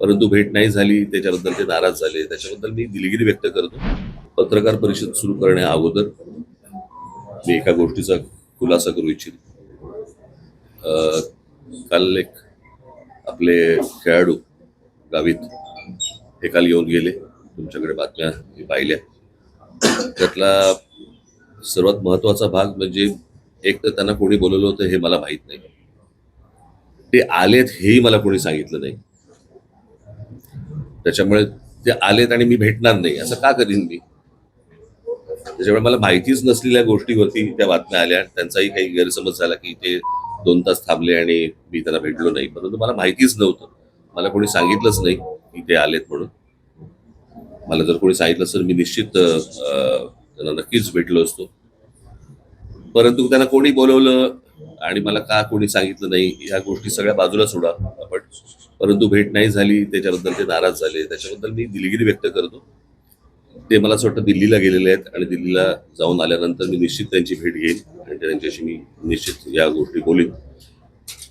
परंतु भेट नाही झाली, त्याच्याबद्दल ते नाराज झाले. त्याच्याबद्दल मी दिलगिरी व्यक्त करतो. पत्रकार परिषद सुरू करण्या अगोदर मी एका गोष्टीचा खुलासा करू इच्छितो. काल एक आपले खेळाडू गावित हे काल येऊन गेले. तुमच्याकडे बातम्या मी पाहिल्या. त्यातला सर्वात महत्वाचा भाग म्हणजे एक तर त्यांना कोणी बोलवलं होतं हे मला माहित नाही. ते आलेत हेही मला कोणी सांगितलं नाही. त्याच्यामुळे ते आलेत आणि मी भेटणार नाही असं का करीन मी? त्याच्यामुळे मला माहितीच नसलेल्या गोष्टीवरती त्या बातम्या आल्या. त्यांचाही काही गैरसमज झाला की ते 2 तास थांबले आणि मी त्यांना भेटलो नाही. परंतु मला माहितीच नव्हतं. मला कोणी सांगितलंच नाही की ते आलेत म्हणून. मला जर कोणी सांगितलं असतं मी निश्चित त्यांना नक्कीच भेटलो असतो. परंतु त्यांना कोणी बोलवलं आणि मला का कोणी सांगितलं नाही ह्या गोष्टी सगळ्या बाजूला सोडा आपण. परंतु भेट नाही झाली, त्याच्याबद्दल ते नाराज झाले. त्याच्याबद्दल मी दिलगिरी व्यक्त करतो. ते मला असं वाटतं दिल्लीला गेलेले आहेत आणि दिल्लीला जाऊन आल्यानंतर मी निश्चित त्यांची भेट घेईन आणि त्यांच्याशी मी निश्चित या गोष्टी बोलीन.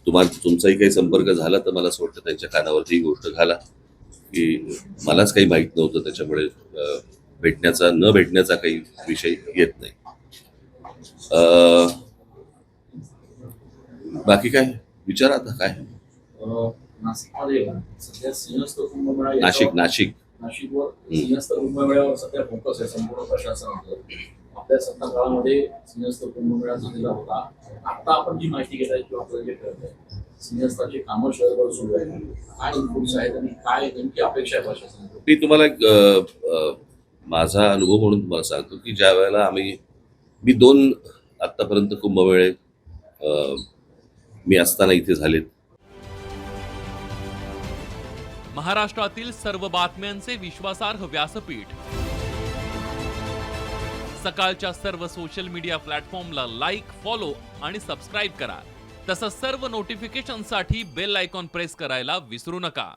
तुमचाही काही संपर्क झाला तर मला असं वाटतं त्यांच्या कानावरती ही गोष्ट घाला की मलाच काही माहीत नव्हतं. त्याच्यामुळे न भेटण्याचा काही विषय येत नाही. बाकी काय विचारा आता काय. नाशिकमध्ये सध्या सिंहस्थ कुंभमेळा नाशिकवर सिंहस्थ कुंभमेळ्यावर सध्या फोकस आहे संपूर्ण प्रशासनाचं. आपल्या सत्ता काळामध्ये सिंहस्थ कुंभमेळा झालेला होता. आता आपण जी माहिती घेत आहे किंवा आपल्याला जे कळत आहे सिंहस्थाची कामं शहरभर सुरू आहेत. काय इनपुट्स आहेत आणि काय नेमकी अपेक्षा आहे प्रशासनाची? मी तुम्हाला एक माझा अनुभव म्हणून तुम्हाला सांगतो की ज्या वेळेला मी 2 आतापर्यंत कुंभमेळे मी असताना इथे झालेत. महाराष्ट्रातील सर्व बातम्यांचे विश्वासार्ह व्यासपीठ सकाळच्या सर्व सोशल मीडिया प्लॅटफॉर्मला लाईक, फॉलो आणि सबस्क्राईब करा. तसंच सर्व नोटिफिकेशनसाठी बेल आयकॉन प्रेस करायला विसरू नका.